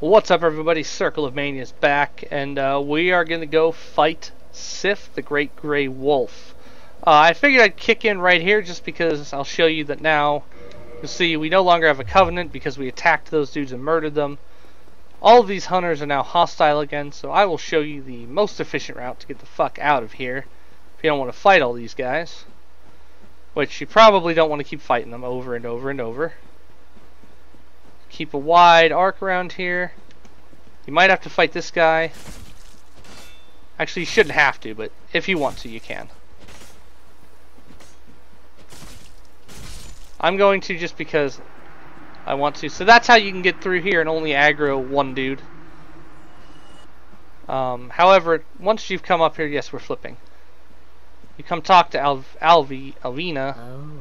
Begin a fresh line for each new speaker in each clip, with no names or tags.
What's up, everybody? Circle of Mania is back, and we are going to go fight Sif, the Great Grey Wolf. I figured I'd kick in right here just because I'll show you that now. You'll see we no longer have a covenant because we attacked those dudes and murdered them. All of these hunters are now hostile again, so I will show you the most efficient route to get the fuck out of here if you don't want to fight all these guys. Which you probably don't want to keep fighting them over and over and over. Keep a wide arc around here. You might have to fight this guy. Actually, you shouldn't have to, but if you want to, you can. I'm going to just because I want to. So that's how you can get through here and only aggro one dude. However, once you've come up here, yes, we're flipping. You come talk to Alvina.
Oh,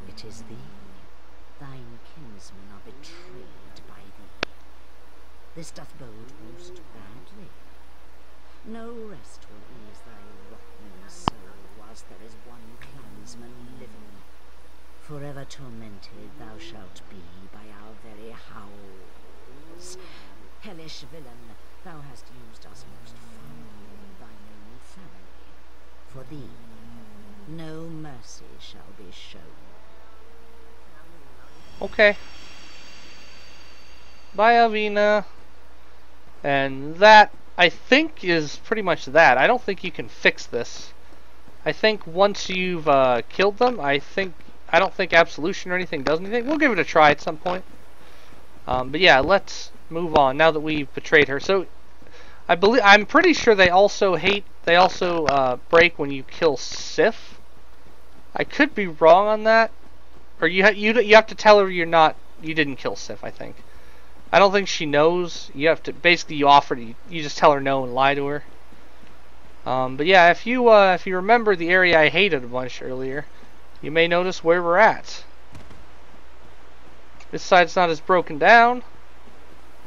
it is thee. Thine kinsmen are betrayed by thee. This doth bode most badly. No rest will ease thy rotten soul whilst there is one clansman living. Forever tormented thou shalt be by our very howls. Hellish villain, thou hast used us most foully in thine own family. For thee, no mercy shall be shown.
Okay. Bye, Alvina. And that, I think, is pretty much that. I don't think you can fix this. I think once you've killed them, I don't think absolution or anything does anything. We'll give it a try at some point. But yeah, let's move on now that we've betrayed her. So I'm pretty sure they also break when you kill Sif. I could be wrong on that. Or you have to tell her you didn't kill Sif, I think. I don't think she knows. You have to basically you just tell her no and lie to her. But yeah, if you remember the area I hated a bunch earlier, you may notice where we're at. This side's not as broken down,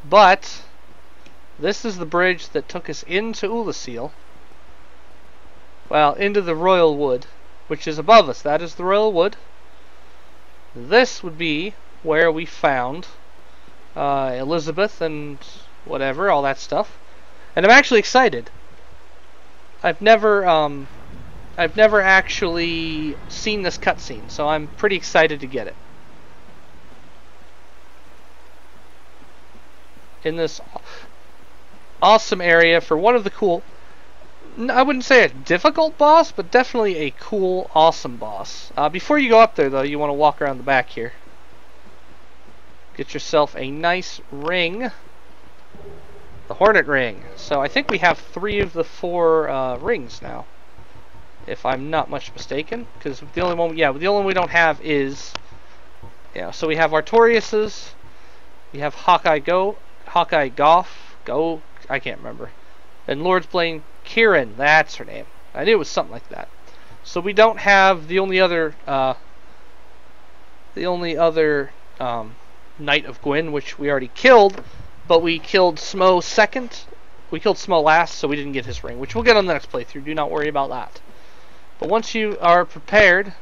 but this is the bridge that took us into Ulasil. Well, into the Royal Wood, which is above us. That is the Royal Wood. This would be where we found Elizabeth and whatever, all that stuff. And I'm actually excited. I've never actually seen this cutscene, so I'm pretty excited to get it. In this awesome area for one of the cool, I wouldn't say a difficult boss, but definitely a cool, awesome boss. Before you go up there, though, you want to walk around the back here. Get yourself a nice ring. The Hornet Ring. So I think we have 3 of the 4 rings now, if I'm not much mistaken. Because the only one, the only one we don't have is, so we have Artorius's, we have Hawkeye Goff, I can't remember, and Lord's Blade Kieran, that's her name. I knew it was something like that. So we don't have the only other Knight of Gwyn, which we already killed, but we killed Smo second. We killed Smo last, so we didn't get his ring, which we'll get on the next playthrough. Do not worry about that. But once you are prepared,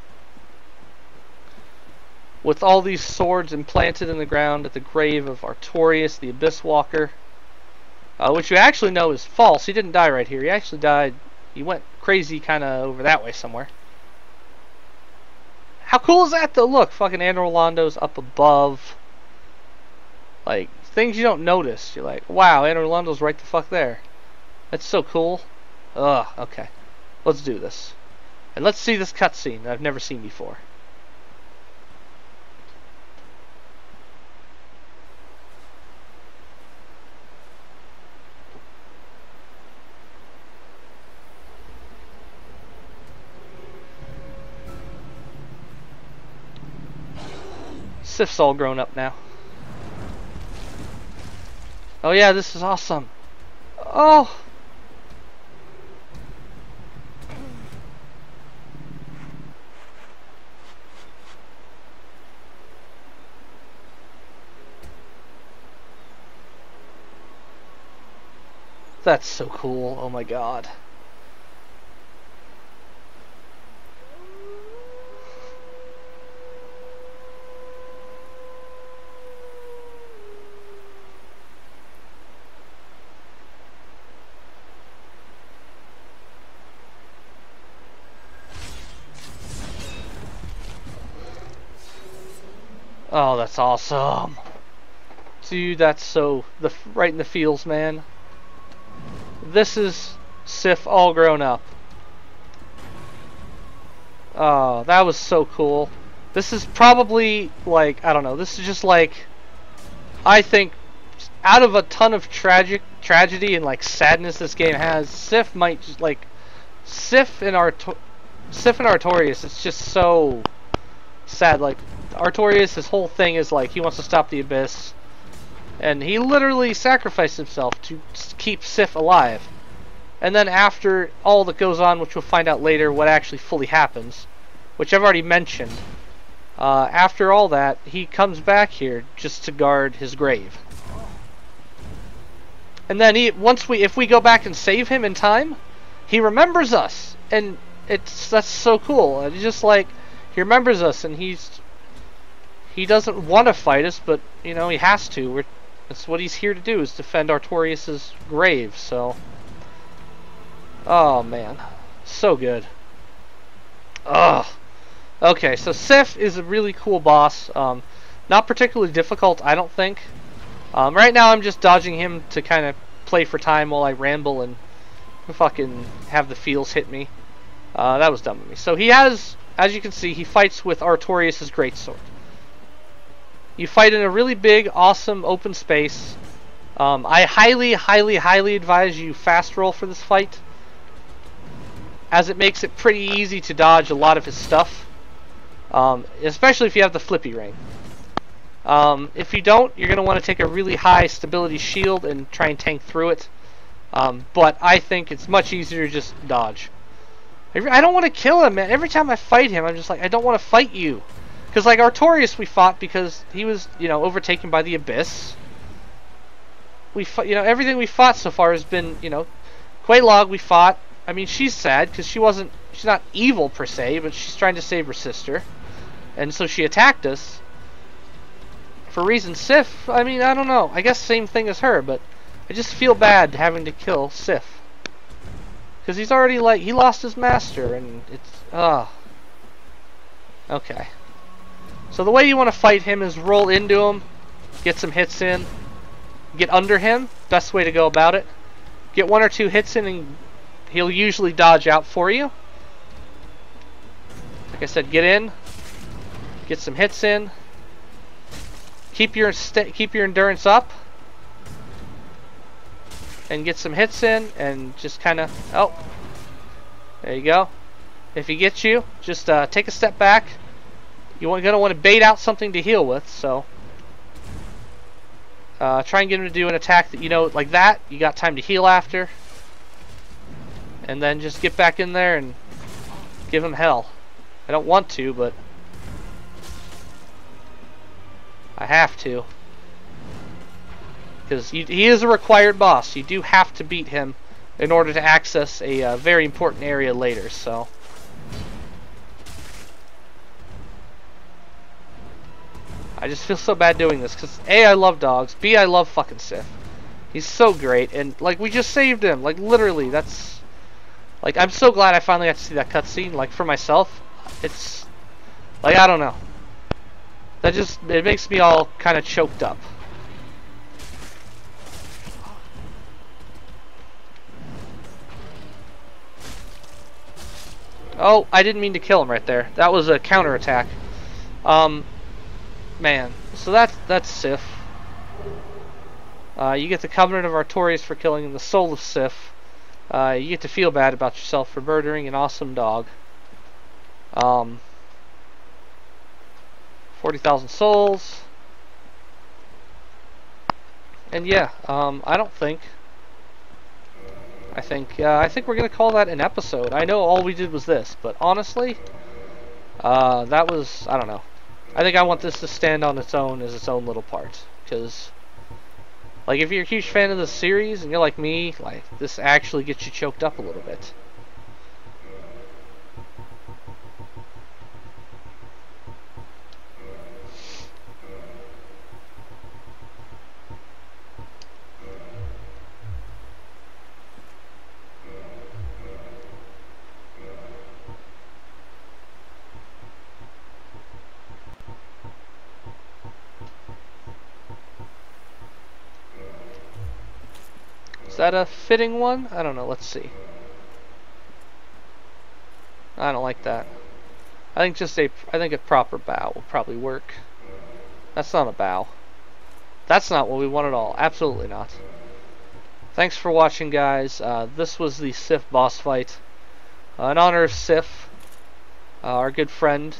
with all these swords implanted in the ground at the grave of Artorius, the Abyss Walker, which you actually know is false. He didn't die right here. He actually died. He went crazy kind of over that way somewhere. How cool is that, though? Look, fucking Anor Londo's up above. Like, things you don't notice. You're like, wow, Anor Londo's right the fuck there. That's so cool. Ugh, okay. Let's do this. And let's see this cutscene that I've never seen before. Sif's all grown up now. Oh yeah, this is awesome. Oh! That's so cool. Oh my god. Oh, that's awesome. Dude, that's so right in the feels, man. This is Sif all grown up. Oh, that was so cool. This is probably like, I don't know, this is just like, I think out of a ton of tragedy and like sadness this game has, Sif might just like Sif and Artorias, it's just so sad. Like Artorias, his whole thing is like he wants to stop the Abyss, and he literally sacrificed himself to keep Sif alive. And then after all that goes on, which we'll find out later what actually fully happens, which I've already mentioned, after all that, he comes back here just to guard his grave. And then if we go back and save him in time, he remembers us, and that's so cool. It's just like he remembers us, and he doesn't want to fight us, but you know he has to. That's what he's here to do, is defend Artorias' grave. So, oh man, so good. Ugh. Okay, so Sif is a really cool boss. Not particularly difficult, I don't think. Right now I'm just dodging him to kind of play for time while I ramble and fucking have the feels hit me. That was dumb of me. So he has, as you can see, he fights with Artorias' greatsword. You fight in a really big, awesome, open space. I highly, highly, highly advise you fast roll for this fight, as it makes it pretty easy to dodge a lot of his stuff. Especially if you have the flippy ring. If you don't, you're going to want to take a really high stability shield and try and tank through it. But I think it's much easier to just dodge. I don't want to kill him, man. Every time I fight him, I'm just like, I don't want to fight you. Because like Artorias we fought because he was, you know, overtaken by the Abyss. We fought, you know, everything we fought so far has been, you know, Quelaag we fought. I mean, she's sad because she's not evil per se, but she's trying to save her sister. And so she attacked us. For reasons Sif, I mean, I don't know. I guess same thing as her, but I just feel bad having to kill Sif. Because he's already, like, he lost his master, and it's, okay. So the way you want to fight him is roll into him, get some hits in, get under him, best way to go about it. Get 1 or 2 hits in, and he'll usually dodge out for you. Like I said, get in, get some hits in, keep your endurance up, and get some hits in, and just kind of, oh, there you go. If he gets you, just take a step back. You're going to want to bait out something to heal with, so try and get him to do an attack that, you know, like that, you got time to heal after. And then just get back in there and give him hell. I don't want to, but I have to. Because he is a required boss. You do have to beat him in order to access a very important area later, so. I just feel so bad doing this, because A, I love dogs, B, I love fucking Sif. He's so great, and, like, we just saved him. Like, literally, that's... Like, I'm so glad I finally got to see that cutscene. Like, for myself, it's... Like, I don't know. That just... It makes me all kind of choked up. Oh, I didn't mean to kill him right there. That was a counterattack. Man. So that's Sif. You get the Covenant of Artorias for killing the soul of Sif. You get to feel bad about yourself for murdering an awesome dog. 40,000 souls. And yeah, I think we're gonna call that an episode. I know all we did was this, but honestly, that was, I don't know. I think I want this to stand on its own as its own little part, because, like, if you're a huge fan of the series and you're like me, like, this actually gets you choked up a little bit. that a fitting one? I don't know. Let's see. I don't like that. I think a proper bow will probably work. That's not a bow. That's not what we want at all. Absolutely not. Thanks for watching, guys. This was the Sif boss fight. In honor of Sif, our good friend.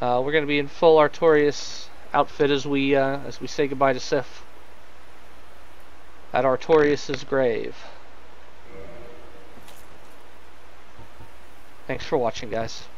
We're going to be in full Artorias outfit as we say goodbye to Sif at Artorias' grave. Thanks for watching, guys.